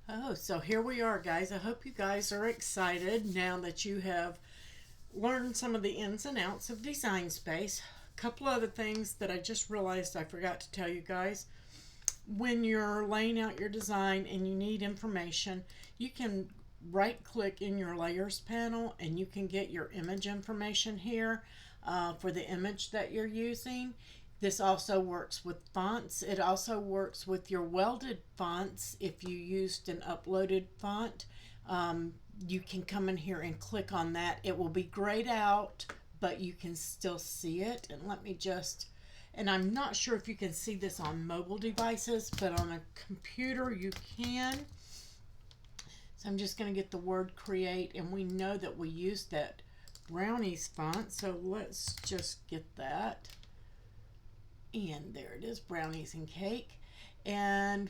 Oh, so here we are, guys. I hope you guys are excited now that you have learned some of the ins and outs of Design Space. A couple other things that I just realized I forgot to tell you guys. When you're laying out your design and you need information, you can right click in your layers panel and you can get your image information here for the image that you're using. This also works with fonts. It also works with your welded fonts. If you used an uploaded font, you can come in here and click on that. It will be grayed out, but you can still see it. And let me just, and I'm not sure if you can see this on mobile devices, but on a computer you can. So I'm just going to get the word create, and we know that we used that Brownies font, so let's just get that. And there it is, Brownies and Cake. And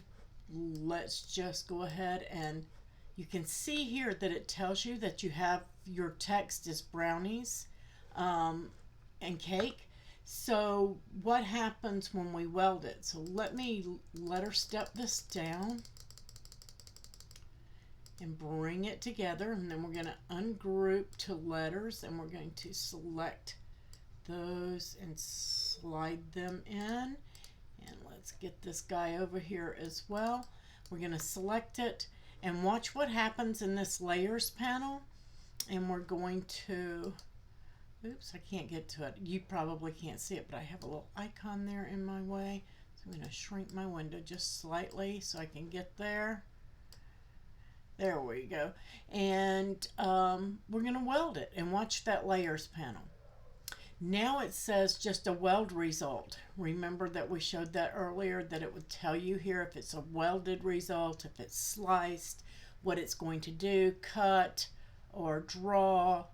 let's just go ahead, and you can see here that it tells you that you have your text is Brownies and Cake. So what happens when we weld it? So let her step this down and bring it together, and then we're going to ungroup to letters, and we're going to select those and slide them in. And let's get this guy over here as well. We're going to select it and watch what happens in this layers panel. And we're going to, oops, I can't get to it. You probably can't see it, but I have a little icon there in my way. So I'm going to shrink my window just slightly so I can get there. There we go. And we're going to weld it and watch that layers panel. Now it says just a weld result. Remember that we showed that earlier, that it would tell you here if it's a welded result, if it's sliced, what it's going to do, cut or draw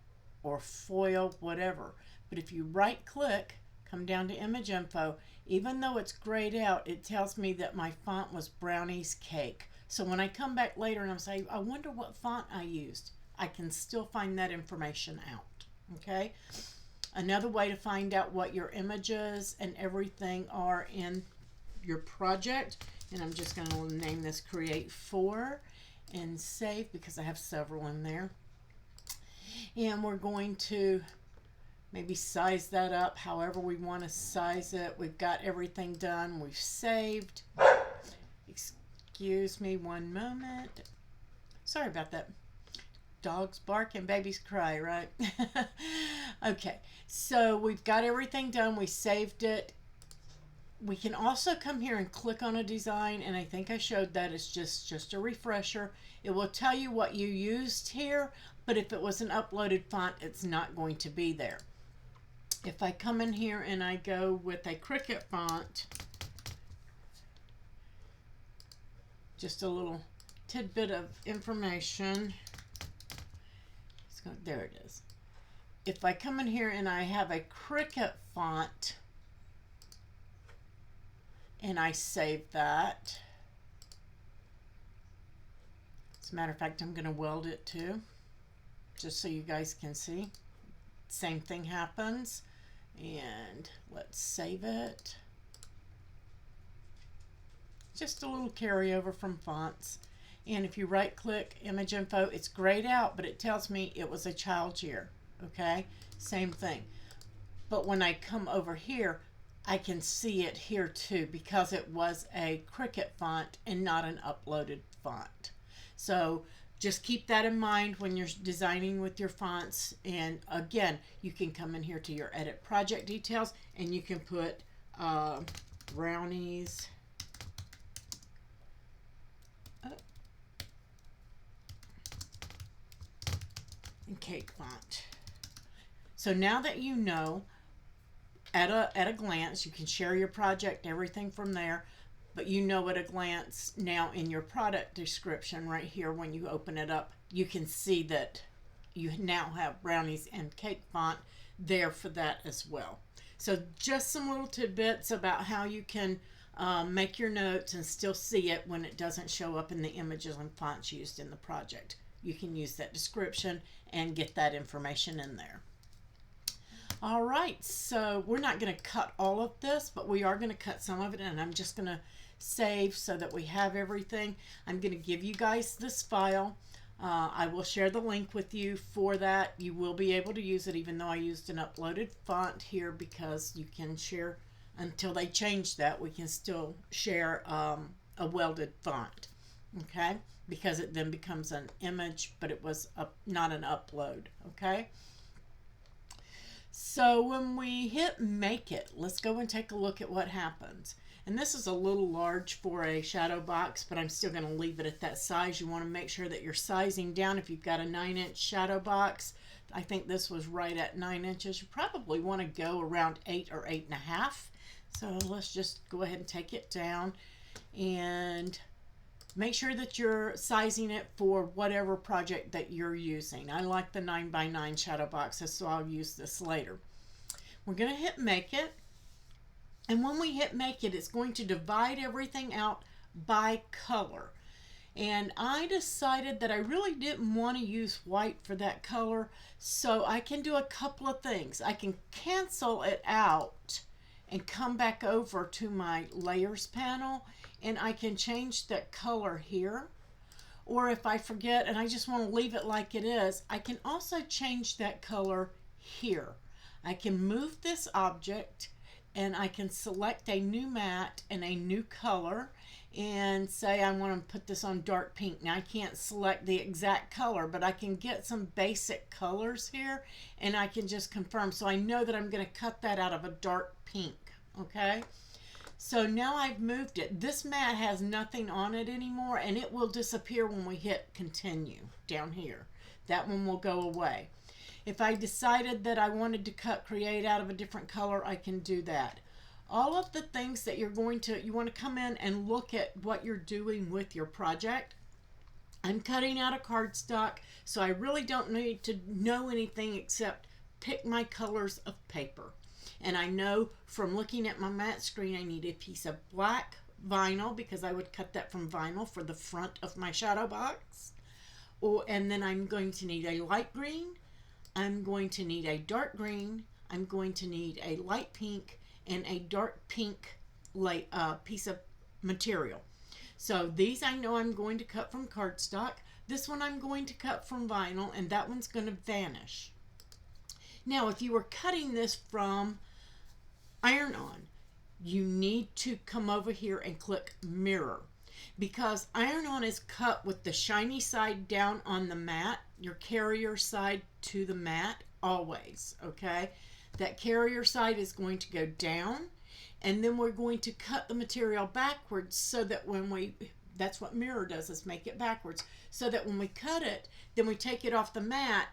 or foil, whatever. But if you right click, come down to image info, even though it's grayed out, it tells me that my font was Brownies Cake. So when I come back later and I'm saying, I wonder what font I used, I can still find that information out. Okay? Another way to find out what your images and everything are in your project, and I'm just going to name this Create 4 and save because I have several in there. And we're going to maybe size that up however we want to size it. We've got everything done. We've saved. Excuse me one moment. Sorry about that. Dogs bark and babies cry, right? Okay, so we've got everything done. We saved it. We can also come here and click on a design, and I think I showed that. It's just a refresher. It will tell you what you used here, but if it was an uploaded font, it's not going to be there. If I come in here and I go with a Cricut font, just a little tidbit of information. There it is. If I come in here and I have a Cricut font and I save that, as a matter of fact, I'm going to weld it too, just so you guys can see. Same thing happens. And let's save it. Just a little carryover from fonts. And if you right click image info, it's grayed out, but it tells me it was a child's year. Okay, same thing. But when I come over here, I can see it here too because it was a Cricut font and not an uploaded font. So just keep that in mind when you're designing with your fonts. And again, you can come in here to your edit project details and you can put Brownies and Cake font. So now that you know at a glance, you can share your project, everything from there, but you know at a glance now in your product description right here when you open it up, you can see that you now have Brownies and Cake font there for that as well. So just some little tidbits about how you can make your notes and still see it when it doesn't show up in the images and fonts used in the project. You can use that description and get that information in there. All right, so we're not going to cut all of this, but we are going to cut some of it, and I'm just going to save so that we have everything. I'm going to give you guys this file. I will share the link with you for that. You will be able to use it, even though I used an uploaded font here, because you can share until they change that. We can still share a welded font, okay? Because it then becomes an image, but it was not an upload, okay? So when we hit make it, let's go and take a look at what happens. And this is a little large for a shadow box, but I'm still going to leave it at that size. You want to make sure that you're sizing down. If you've got a 9-inch shadow box, I think this was right at 9 inches. You probably want to go around 8 or 8.5. So let's just go ahead and take it down and make sure that you're sizing it for whatever project that you're using. I like the 9x9 shadow boxes, so I'll use this later. We're going to hit make it. And when we hit make it, it's going to divide everything out by color. And I decided that I really didn't want to use white for that color, so I can do a couple of things. I can cancel it out and come back over to my layers panel, and I can change that color here. Or if I forget and I just want to leave it like it is, I can also change that color here. I can move this object and I can select a new mat and a new color and say I want to put this on dark pink. Now I can't select the exact color, but I can get some basic colors here and I can just confirm. So I know that I'm going to cut that out of a dark pink, okay? So now I've moved it. This mat has nothing on it anymore, and it will disappear when we hit continue down here. That one will go away. If I decided that I wanted to cut create out of a different color, I can do that. All of the things that you want to come in and look at what you're doing with your project. I'm cutting out a cardstock, so I really don't need to know anything except pick my colors of paper. And I know from looking at my mat screen, I need a piece of black vinyl, because I would cut that from vinyl for the front of my shadow box. And then I'm going to need a light green. I'm going to need a dark green. I'm going to need a light pink and a dark pink piece of material. So these I know I'm going to cut from cardstock. This one I'm going to cut from vinyl, and that one's going to vanish. Now, if you were cutting this from iron-on, you need to come over here and click mirror, because iron-on is cut with the shiny side down on the mat, your carrier side to the mat, always, okay? That carrier side is going to go down, and then we're going to cut the material backwards so that that's what mirror does, is make it backwards, so that when we cut it, then we take it off the mat,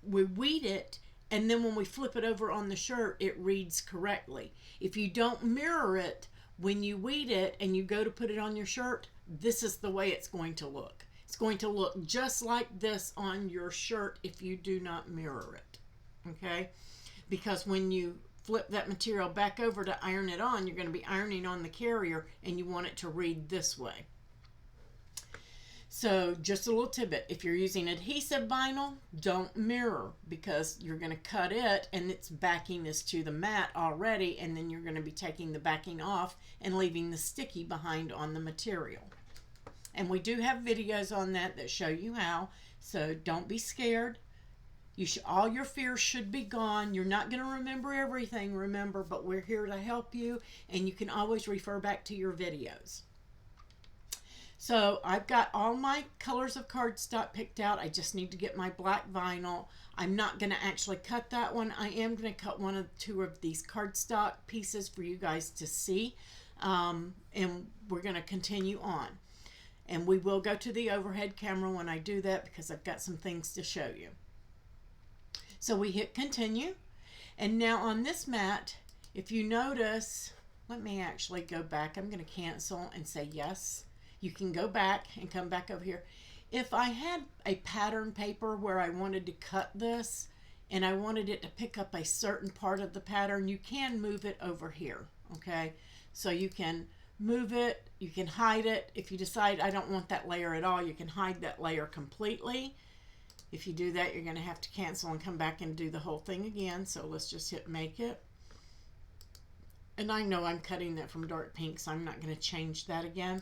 we weed it, and then when we flip it over on the shirt, it reads correctly. If you don't mirror it, when you weed it and you go to put it on your shirt, this is the way it's going to look. It's going to look just like this on your shirt if you do not mirror it, okay? Because when you flip that material back over to iron it on, you're going to be ironing on the carrier, and you want it to read this way. So just a little tidbit, if you're using adhesive vinyl, don't mirror, because you're going to cut it and its backing is to the mat already, and then you're going to be taking the backing off and leaving the sticky behind on the material. And we do have videos on that show you how, so don't be scared. All your fears should be gone. You're not going to remember everything, remember, but we're here to help you, and you can always refer back to your videos. So I've got all my colors of cardstock picked out. I just need to get my black vinyl. I'm not going to actually cut that one. I am going to cut one of two of these cardstock pieces for you guys to see. And we're going to continue on. And we will go to the overhead camera when I do that, because I've got some things to show you. So we hit continue. And now on this mat, if you notice, let me actually go back. I'm going to cancel and say yes. You can go back and come back over here. If I had a pattern paper where I wanted to cut this and I wanted it to pick up a certain part of the pattern, you can move it over here, okay? So you can move it, you can hide it. If you decide I don't want that layer at all, you can hide that layer completely. If you do that, you're going to have to cancel and come back and do the whole thing again. So let's just hit make it. And I know I'm cutting that from dark pink, so I'm not going to change that again.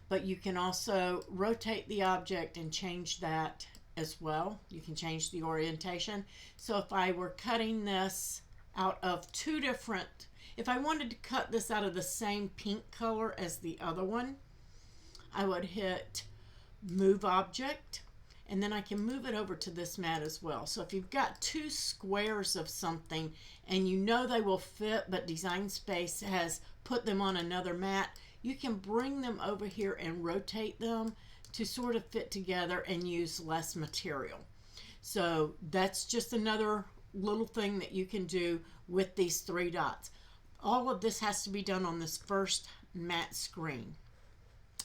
But you can also rotate the object and change that as well. You can change the orientation. So if I were cutting this out of two different, if I wanted to cut this out of the same pink color as the other one, I would hit Move Object, and then I can move it over to this mat as well. So if you've got two squares of something and you know they will fit, but Design Space has put them on another mat, you can bring them over here and rotate them to sort of fit together and use less material. So that's just another little thing that you can do with these three dots. All of this has to be done on this first mat screen.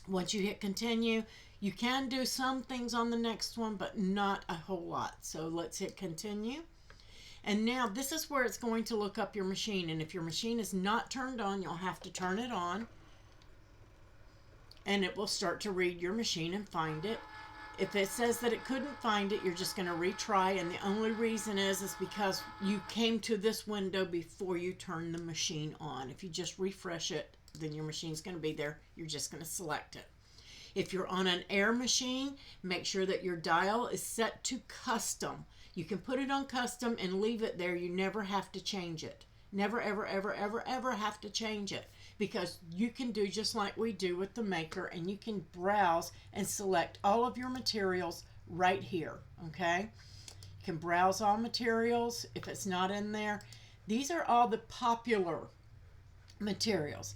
Once you hit continue, you can do some things on the next one, but not a whole lot. So let's hit continue. And now this is where it's going to look up your machine. And if your machine is not turned on, you'll have to turn it on. And it will start to read your machine and find it. If it says that it couldn't find it, you're just going to retry. And the only reason is because you came to this window before you turn the machine on. If you just refresh it, then your machine's going to be there. You're just going to select it. If you're on an air machine, make sure that your dial is set to custom. You can put it on custom and leave it there. You never have to change it. Never, ever, ever, ever, ever have to change it, because you can do just like we do with the Maker, and you can browse and select all of your materials right here, okay? You can browse all materials if it's not in there. These are all the popular materials.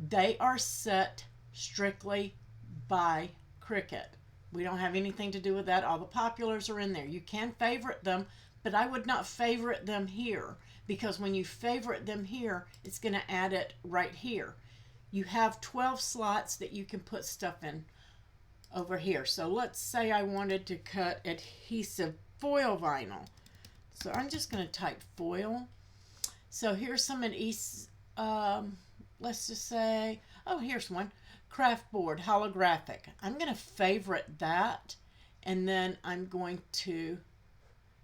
They are set strictly by Cricut. We don't have anything to do with that. All the populars are in there. You can favorite them, but I would not favorite them here, because when you favorite them here, it's going to add it right here. You have 12 slots that you can put stuff in over here. So let's say I wanted to cut adhesive foil vinyl. So I'm just going to type foil. So here's some adhesive, let's just say, oh, here's one. Craft board, holographic. I'm going to favorite that, and then I'm going to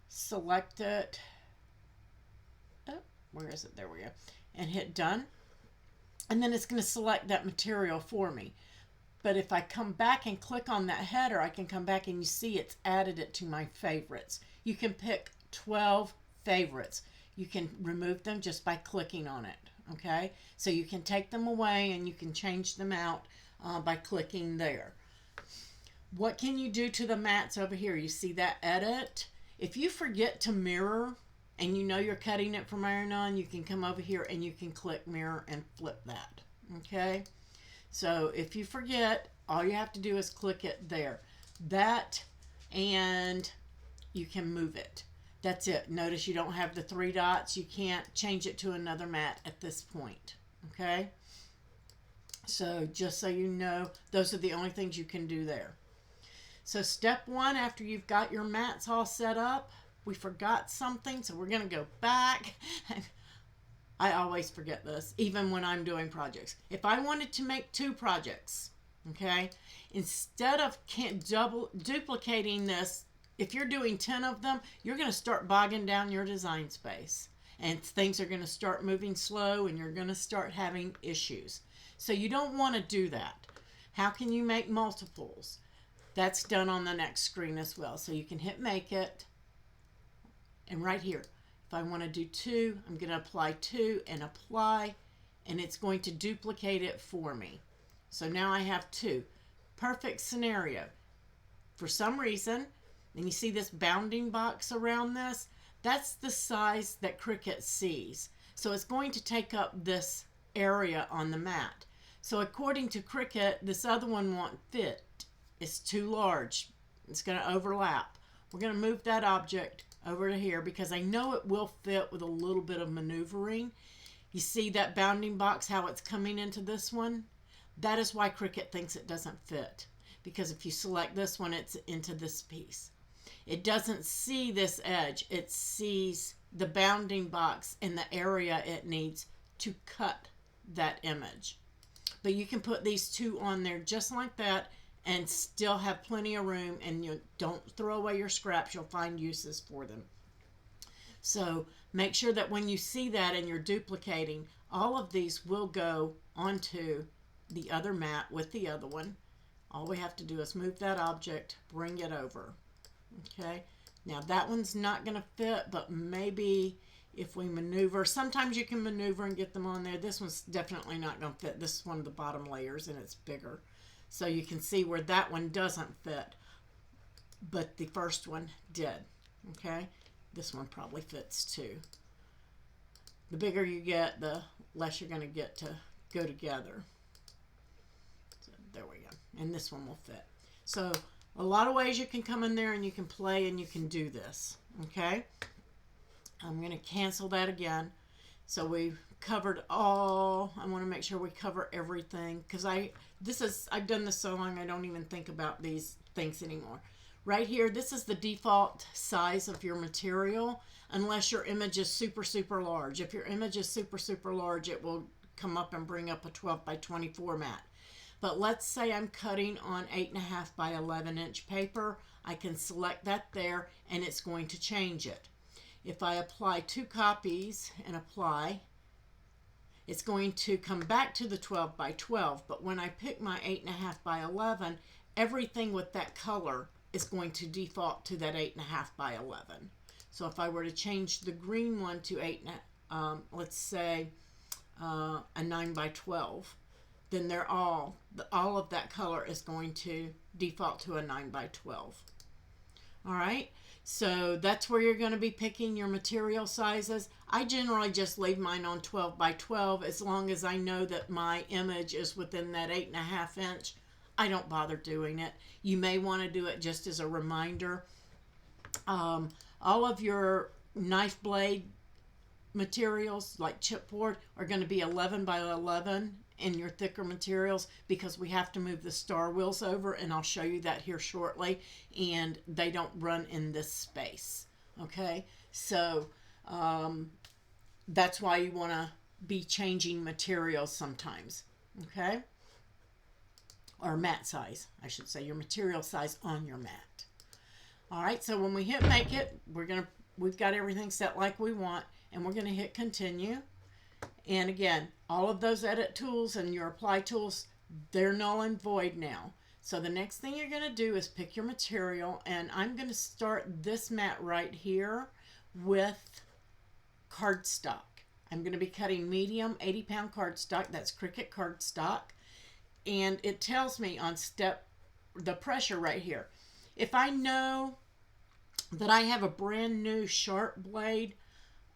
select it. Oh, where is it? There we go. And hit done. And then it's going to select that material for me. But if I come back and click on that header, I can come back and you see it's added it to my favorites. You can pick 12 favorites. You can remove them just by clicking on it. Okay, so you can take them away and you can change them out by clicking there. What can you do to the mats over here? You see that edit? If you forget to mirror and you know you're cutting it from iron-on, you can come over here and you can click mirror and flip that. Okay, so if you forget, all you have to do is click it there. That, and you can move it. That's it. Notice you don't have the three dots. You can't change it to another mat at this point. Okay? So just so you know, those are the only things you can do there. So step one, after you've got your mats all set up, we forgot something, so we're going to go back. I always forget this, even when I'm doing projects. If I wanted to make two projects, okay, instead of duplicating this, if you're doing 10 of them, you're going to start bogging down your design space. And things are going to start moving slow, and you're going to start having issues. So you don't want to do that. How can you make multiples? That's done on the next screen as well. So you can hit Make It. And right here, if I want to do 2, I'm going to apply 2 and apply. And it's going to duplicate it for me. So now I have 2. Perfect scenario. For some reason, and you see this bounding box around this, that's the size that Cricut sees. So it's going to take up this area on the mat. So according to Cricut, this other one won't fit. It's too large. It's going to overlap. We're going to move that object over to here because I know it will fit with a little bit of maneuvering. You see that bounding box, how it's coming into this one? That is why Cricut thinks it doesn't fit. Because if you select this one, it's into this piece. It doesn't see this edge. It sees the bounding box and the area it needs to cut that image. But you can put these two on there just like that and still have plenty of room, and you don't throw away your scraps. You'll find uses for them. So make sure that when you see that and you're duplicating, all of these will go onto the other mat with the other one. All we have to do is move that object, bring it over. Okay, now that one's not going to fit, but maybe if we maneuver, sometimes you can maneuver and get them on there. This one's definitely not going to fit. This is one of the bottom layers and it's bigger. So you can see where that one doesn't fit, but the first one did. Okay, this one probably fits too. The bigger you get, the less you're going to get to go together. So there we go. And this one will fit. So a lot of ways you can come in there and you can play and you can do this. Okay, I'm going to cancel that again. So we've covered all. I want to make sure we cover everything, because I've done this so long I don't even think about these things anymore. Right here, this is the default size of your material, unless your image is super large. If your image is super large, it will come up and bring up a 12 by 24 mat. But let's say I'm cutting on 8.5 by 11 inch paper. I can select that there and it's going to change it. If I apply 2 copies and apply, it's going to come back to the 12 by 12. But when I pick my 8.5 by 11, everything with that color is going to default to that 8.5 by 11. So if I were to change the green one to let's say a 9 by 12, then they're all of that color is going to default to a 9 by 12. All right, so that's where you're going to be picking your material sizes. I generally just leave mine on 12 by 12 as long as I know that my image is within that 8.5 inch. I don't bother doing it. You may want to do it just as a reminder. All of your knife blade materials like chipboard are going to be 11 by 11 in your thicker materials, because we have to move the star wheels over, and I'll show you that here shortly, and they don't run in this space. Okay, so that's why you want to be changing materials sometimes. Okay, or mat size, I should say, your material size on your mat. All right, so when we hit make it, we've got everything set like we want, and we're going to hit continue. And again, all of those edit tools and your apply tools, they're null and void now. So the next thing you're going to do is pick your material, and I'm going to start this mat right here with cardstock. I'm going to be cutting medium 80-pound cardstock. That's Cricut cardstock. And it tells me on the pressure right here. If I know that I have a brand new sharp blade,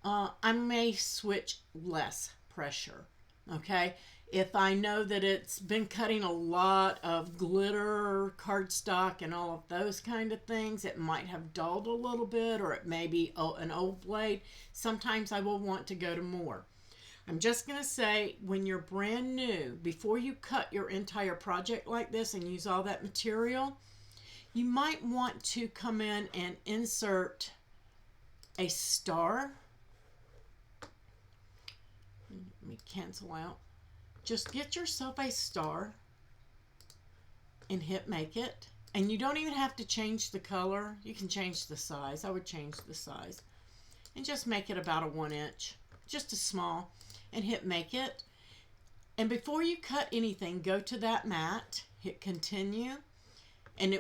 I may switch less pressure. Okay, if I know that it's been cutting a lot of glitter cardstock and all of those kind of things, it might have dulled a little bit, or it may be an old blade. Sometimes I will want to go to more. I'm just going to say, when you're brand new, before you cut your entire project like this and use all that material, you might want to come in and insert a star. Let me cancel out. Just get yourself a star and hit make it. And you don't even have to change the color. You can change the size. I would change the size. And just make it about a 1 inch. Just a small. And hit make it. And before you cut anything, go to that mat. Hit continue. And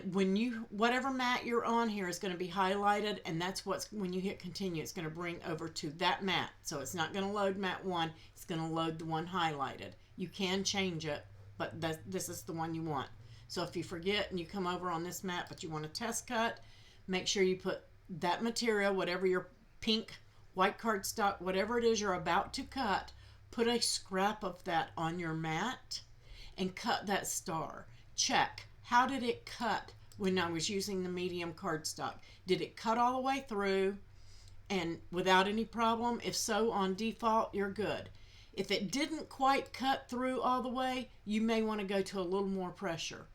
whatever mat you're on here is going to be highlighted, and that's when you hit continue, it's going to bring over to that mat. So it's not going to load mat 1, it's going to load the one highlighted. You can change it, but this is the one you want. So if you forget and you come over on this mat, but you want to test cut, make sure you put that material, whatever your pink, white cardstock, whatever it is you're about to cut, put a scrap of that on your mat and cut that star. Check. How did it cut when I was using the medium cardstock? Did it cut all the way through and without any problem? If so, on default, you're good. If it didn't quite cut through all the way, you may want to go to a little more pressure.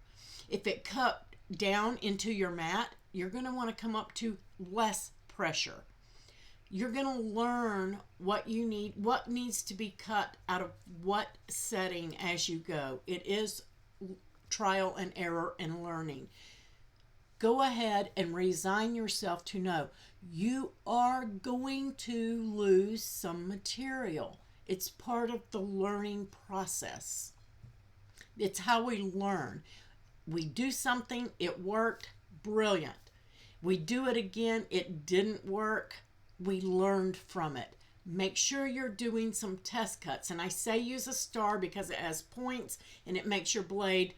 If it cut down into your mat, you're going to want to come up to less pressure. You're going to learn what you need, what needs to be cut out of what setting as you go. It is trial and error and learning. go ahead and resign yourself to know you are going to lose some material. It's part of the learning process. It's how we learn. We do something, it worked, brilliant. We do it again, it didn't work, we learned from it. Make sure you're doing some test cuts. And I say use a star because it has points and it makes your blade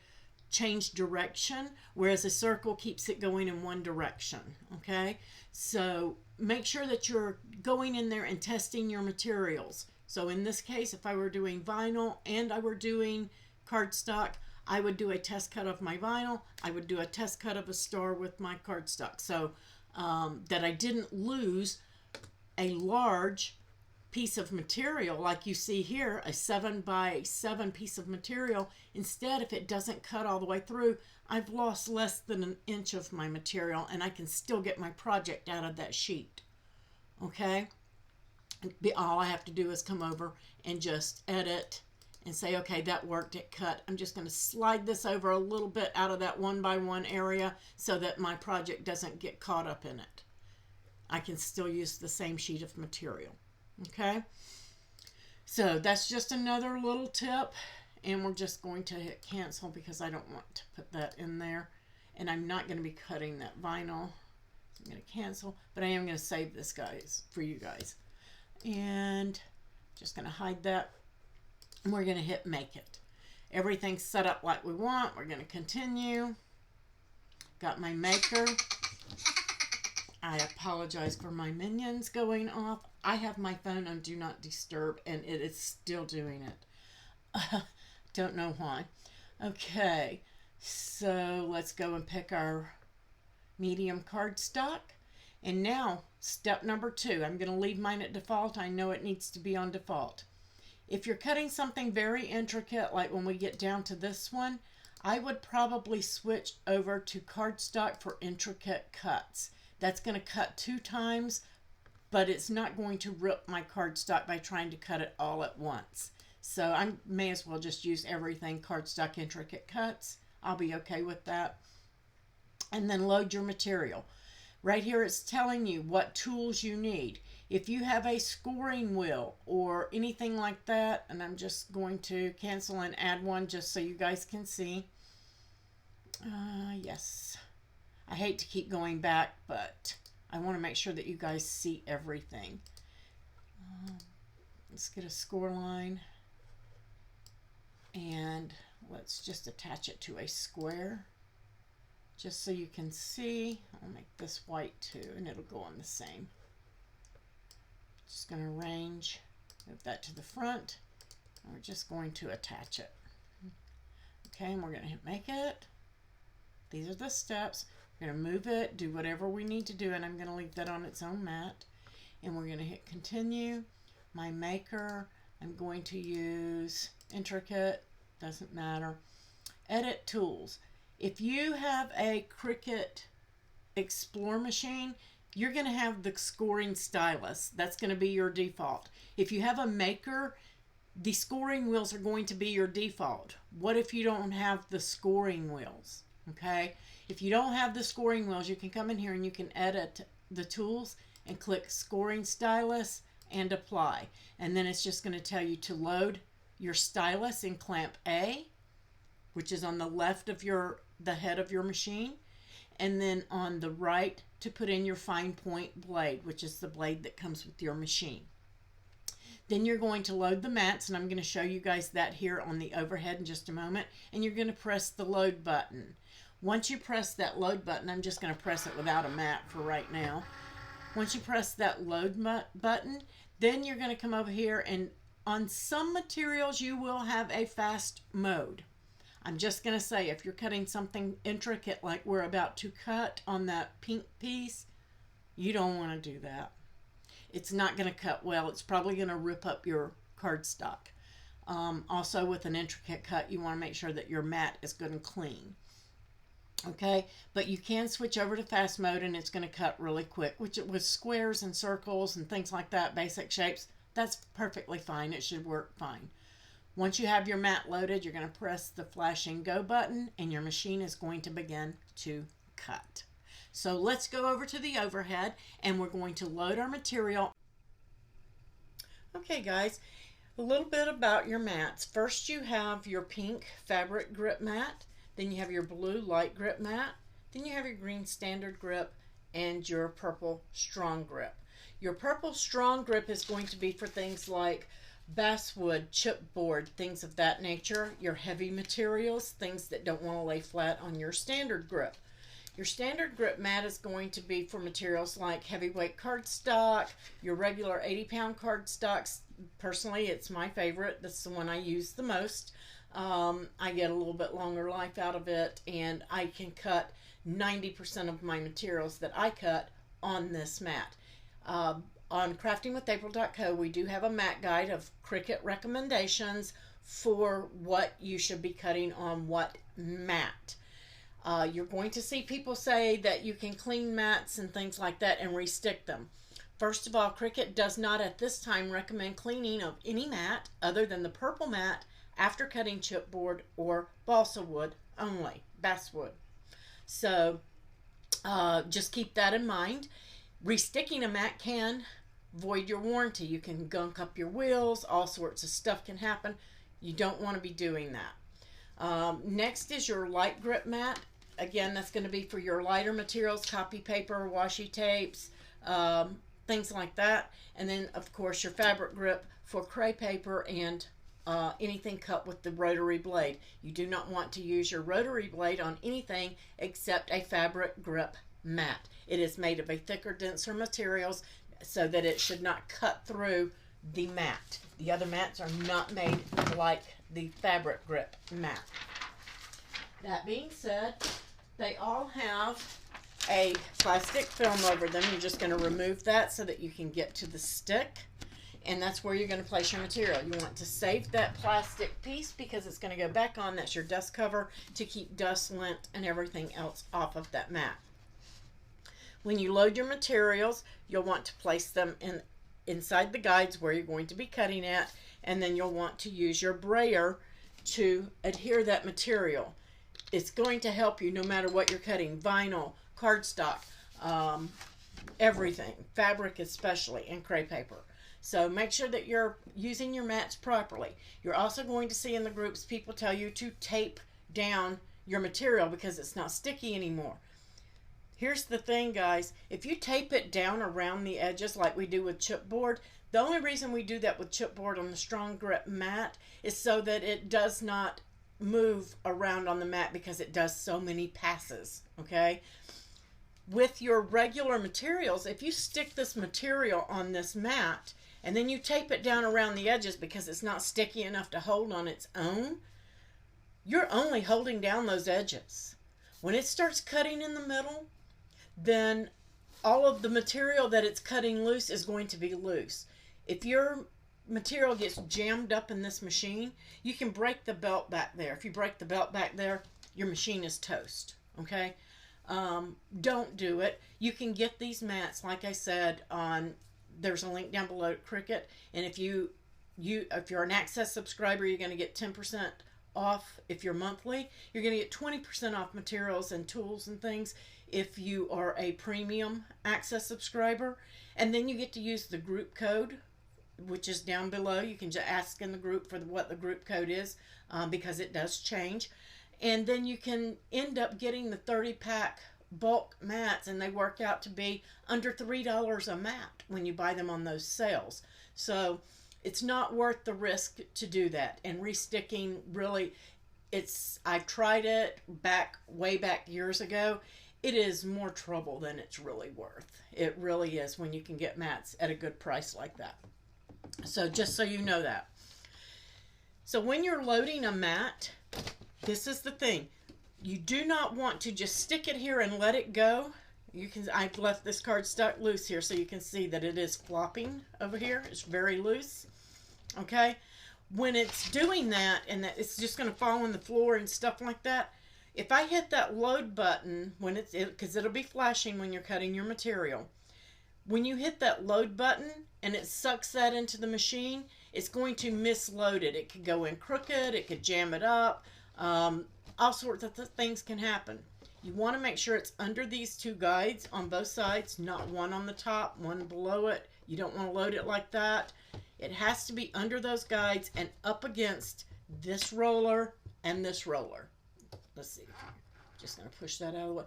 change direction, whereas a circle keeps it going in one direction. Okay, so make sure that you're going in there and testing your materials. So in this case, if I were doing vinyl and I were doing cardstock, I would do a test cut of my vinyl. I would do a test cut of a star with my cardstock, so that I didn't lose a large piece of material like you see here, a 7 by 7 piece of material. Instead, if it doesn't cut all the way through, I've lost less than an inch of my material and I can still get my project out of that sheet. Okay, all I have to do is come over and just edit and say, okay, that worked, it cut. I'm just going to slide this over a little bit out of that 1 by 1 area so that my project doesn't get caught up in it. I can still use the same sheet of material. Okay, so that's just another little tip, and we're just going to hit cancel because I don't want to put that in there, and I'm not going to be cutting that vinyl. So I'm going to cancel, but I am going to save this, guys, for you guys, and just going to hide that, and we're going to hit make it. Everything's set up like we want. We're going to continue. Got my maker. I apologize for my minions going off. I have my phone on Do Not Disturb, and it is still doing it. Don't know why. Okay, so let's go and pick our medium cardstock. And now, step number 2. I'm going to leave mine at default. I know it needs to be on default. If you're cutting something very intricate, like when we get down to this one, I would probably switch over to cardstock for intricate cuts. That's going to cut 2 times, but it's not going to rip my cardstock by trying to cut it all at once. So I may as well just use everything cardstock intricate cuts. I'll be okay with that. And then load your material. Right here it's telling you what tools you need. If you have a scoring wheel or anything like that, and I'm just going to cancel and add one just so you guys can see. Yes. I hate to keep going back, but I want to make sure that you guys see everything. Let's get a score line, and let's just attach it to a square just so you can see. I'll make this white too, and it'll go on the same. Just going to arrange, move that to the front, and we're just going to attach it. Okay, and we're going to hit make it. These are the steps. We're going to move it, do whatever we need to do, and I'm going to leave that on its own mat. And we're going to hit continue. My maker, I'm going to use intricate, doesn't matter. Edit tools. If you have a Cricut Explore machine, you're going to have the scoring stylus. That's going to be your default. If you have a maker, the scoring wheels are going to be your default. What if you don't have the scoring wheels? Okay, if you don't have the scoring wheels, you can come in here and you can edit the tools and click scoring stylus and apply. And then it's just going to tell you to load your stylus in clamp A, which is on the left of the head of your machine, and then on the right to put in your fine point blade, which is the blade that comes with your machine. Then you're going to load the mats, and I'm going to show you guys that here on the overhead in just a moment, and you're going to press the load button. Once you press that load button, I'm just going to press it without a mat for right now. Once you press that load button, then you're going to come over here, and on some materials you will have a fast mode. I'm just going to say, if you're cutting something intricate like we're about to cut on that pink piece, you don't want to do that. It's not going to cut well. It's probably going to rip up your cardstock. Also, with an intricate cut, you want to make sure that your mat is good and clean. Okay, but you can switch over to fast mode and it's going to cut really quick, which it was squares and circles and things like that, basic shapes. That's perfectly fine. It should work fine. Once you have your mat loaded, you're going to press the flashing go button and your machine is going to begin to cut. So let's go over to the overhead and we're going to load our material. Okay guys, a little bit about your mats. First you have your pink fabric grip mat, then you have your blue light grip mat, then you have your green standard grip, and your purple strong grip. Your purple strong grip is going to be for things like basswood, chipboard, things of that nature, your heavy materials, things that don't want to lay flat on your standard grip. Your standard grip mat is going to be for materials like heavyweight cardstock, your regular 80-pound cardstocks. Personally, it's my favorite. This is the one I use the most. I get a little bit longer life out of it, and I can cut 90% of my materials that I cut on this mat. On craftingwithapril.co, we do have a mat guide of Cricut recommendations for what you should be cutting on what mat. You're going to see people say that you can clean mats and things like that and restick them. First of all, Cricut does not at this time recommend cleaning of any mat other than the purple mat after cutting chipboard or balsa wood only, basswood. So just keep that in mind. Resticking a mat can void your warranty. You can gunk up your wheels, all sorts of stuff can happen. You don't want to be doing that. Next is your light grip mat. Again, that's going to be for your lighter materials, copy paper, washi tapes, things like that. And then, of course, your fabric grip for cray paper and anything cut with the rotary blade. You do not want to use your rotary blade on anything except a fabric grip mat. It is made of a thicker, denser materials so that it should not cut through the mat. The other mats are not made like the fabric grip mat. That being said, they all have a plastic film over them. You're just going to remove that so that you can get to the stick, and that's where you're going to place your material. You want to save that plastic piece because it's going to go back on. That's your dust cover to keep dust, lint, and everything else off of that mat. When you load your materials, you'll want to place them inside the guides where you're going to be cutting at, and then you'll want to use your brayer to adhere that material. It's going to help you no matter what you're cutting, vinyl, cardstock, everything, fabric especially, and cray paper. So make sure that you're using your mats properly. You're also going to see in the groups people tell you to tape down your material because it's not sticky anymore. Here's the thing, guys. If you tape it down around the edges like we do with chipboard, the only reason we do that with chipboard on the strong grip mat is so that it does not move around on the mat because it does so many passes, okay? With your regular materials, if you stick this material on this mat and then you tape it down around the edges because it's not sticky enough to hold on its own, you're only holding down those edges. When it starts cutting in the middle, then all of the material that it's cutting loose is going to be loose. If your material gets jammed up in this machine, you can break the belt back there. If you break the belt back there, your machine is toast, okay? Don't do it. You can get these mats, like I said, there's a link down below at Cricut, and if you're an Access subscriber, you're going to get 10% off. If you're monthly, you're going to get 20% off materials and tools and things if you are a premium Access subscriber, and then you get to use the group code, which is down below. You can just ask in the group for what the group code is, because it does change. And then you can end up getting the 30-pack bulk mats, and they work out to be under $3 a mat when you buy them on those sales. So it's not worth the risk to do that. And resticking, really, I've tried it way back years ago. It is more trouble than it's really worth. It really is when you can get mats at a good price like that. So just so you know that. So when you're loading a mat, this is the thing. You do not want to just stick it here and let it go. I've left this card stuck loose here so you can see that it is flopping over here. It's very loose. Okay? When it's doing that and that it's just going to fall on the floor and stuff like that, if I hit that load button, because it'll be flashing when you're cutting your material, when you hit that load button and it sucks that into the machine, it's going to misload it. It could go in crooked, it could jam it up, all sorts of things can happen. You want to make sure it's under these two guides on both sides, not one on the top, one below it. You don't want to load it like that. It has to be under those guides and up against this roller and this roller. Let's see. Just going to push that out of the way.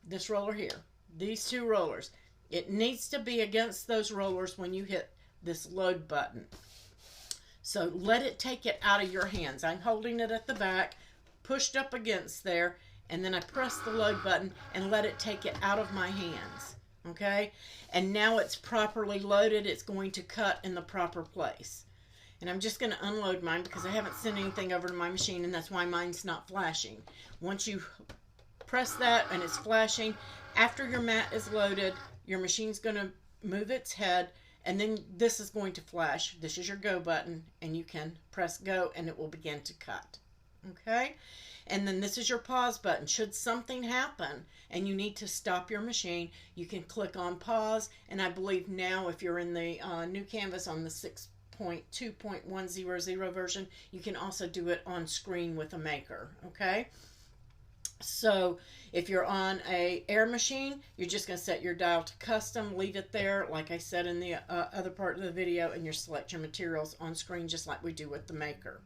This roller here. These two rollers. It needs to be against those rollers when you hit this load button. So let it take it out of your hands. I'm holding it at the back, pushed up against there, and then I press the load button and let it take it out of my hands. Okay? And now it's properly loaded. It's going to cut in the proper place. And I'm just going to unload mine because I haven't sent anything over to my machine, and that's why mine's not flashing. Once you press that and it's flashing, after your mat is loaded, your machine's going to move its head, and then this is going to flash. This is your go button, and you can press go and it will begin to cut. Okay? And then this is your pause button. Should something happen and you need to stop your machine, you can click on pause. And I believe now if you're in the new Canvas on the 6.2.100 version, you can also do it on screen with a maker. Okay? So if you're on a air machine, you're just going to set your dial to custom, leave it there like I said in the other part of the video, and you select your materials on screen just like we do with the maker.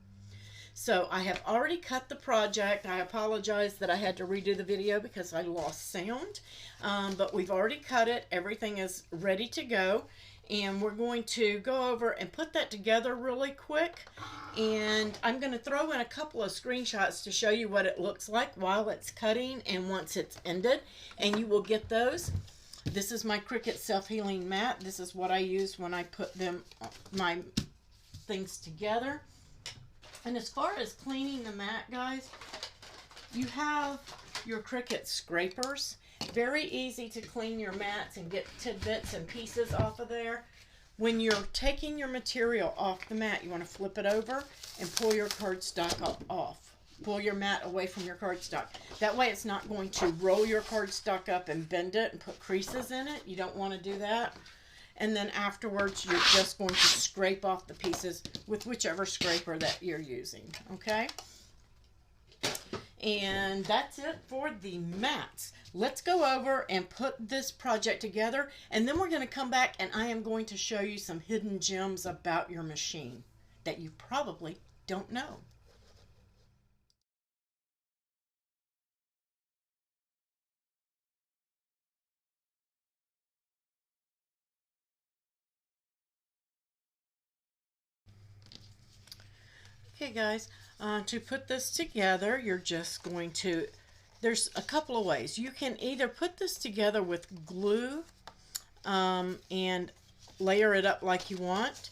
So I have already cut the project. I apologize that I had to redo the video because I lost sound, but we've already cut it. Everything is ready to go, and we're going to go over and put that together really quick. And I'm going to throw in a couple of screenshots to show you what it looks like while it's cutting and once it's ended, and you will get those. This is my Cricut self-healing mat. This is what I use when I put my things together. And as far as cleaning the mat, guys, you have your Cricut scrapers. Very easy to clean your mats and get tidbits and pieces off of there. When you're taking your material off the mat, you want to flip it over and pull your cardstock off. Pull your mat away from your cardstock. That way it's not going to roll your cardstock up and bend it and put creases in it. You don't want to do that. And then afterwards, you're just going to scrape off the pieces with whichever scraper that you're using, okay? And that's it for the mats. Let's go over and put this project together, and then we're going to come back and I am going to show you some hidden gems about your machine that you probably don't know. Okay guys, to put this together, you're just going to, there's a couple of ways. You can either put this together with glue and layer it up like you want,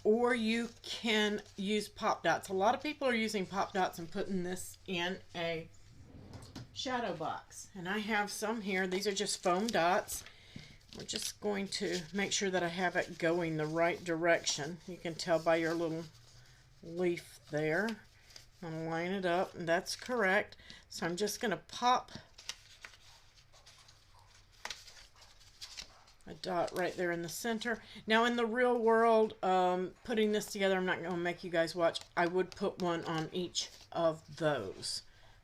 or you can use pop dots. A lot of people are using pop dots and putting this in a shadow box. And I have some here. These are just foam dots. We're just going to make sure that I have it going the right direction. You can tell by your little leaf there. I'm going to line it up, and that's correct. So I'm just going to pop a dot right there in the center. Now in the real world, putting this together, I'm not going to make you guys watch. I would put one on each of those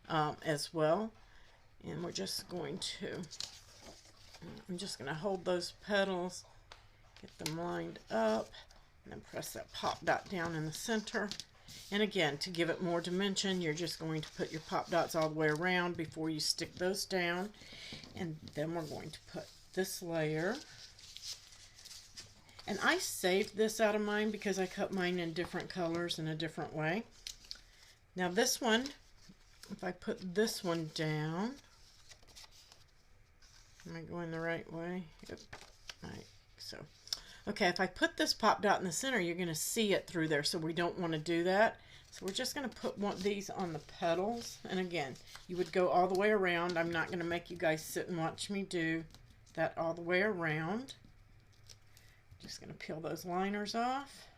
as well. And we're just going to, I'm just going to hold those petals, get them lined up, and then press that pop dot down in the center. And again, to give it more dimension, you're just going to put your pop dots all the way around before you stick those down. And then we're going to put this layer. And I saved this out of mine because I cut mine in different colors in a different way. Now this one, if I put this one down, am I going the right way? Yep. All right, so. Okay, if I put this pop dot in the center, you're going to see it through there, so we don't want to do that. So we're just going to put one of these on the petals. And again, you would go all the way around. I'm not going to make you guys sit and watch me do that all the way around. Just going to peel those liners off.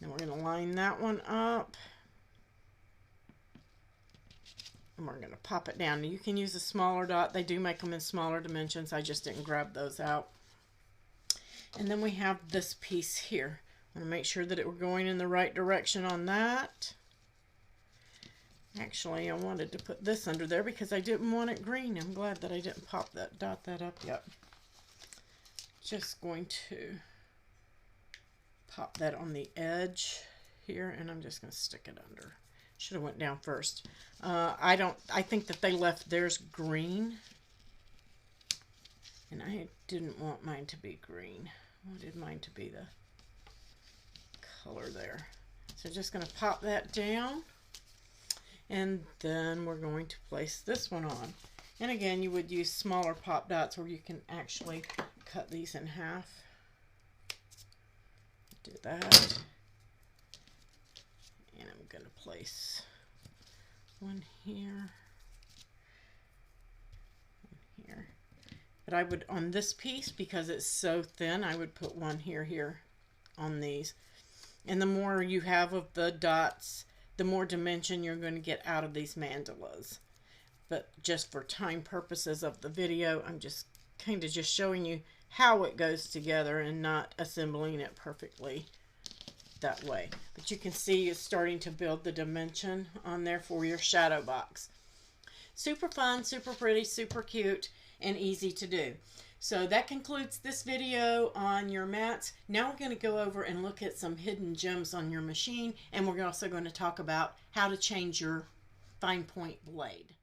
Then we're going to line that one up. And we're going to pop it down. You can use a smaller dot. They do make them in smaller dimensions. I just didn't grab those out. And then we have this piece here. I'm going to make sure that we're going in the right direction on that. Actually, I wanted to put this under there because I didn't want it green. I'm glad that I didn't dot that up yet. Just going to pop that on the edge here, and I'm just going to stick it under. Should have went down first. I think that they left theirs green, and I didn't want mine to be green. I wanted mine to be the color there. So just going to pop that down, and then we're going to place this one on. And again, you would use smaller pop dots where you can actually cut these in half. Do that. And I'm going to place one here, one here. But I would, on this piece, because it's so thin, I would put one here on these. And the more you have of the dots, the more dimension you're going to get out of these mandalas. But just for time purposes of the video, I'm just kind of just showing you how it goes together and not assembling it perfectly that way. But you can see it's starting to build the dimension on there for your shadow box. Super fun, super pretty, super cute, and easy to do. So that concludes this video on your mats. Now we're going to go over and look at some hidden gems on your machine, and we're also going to talk about how to change your fine point blade.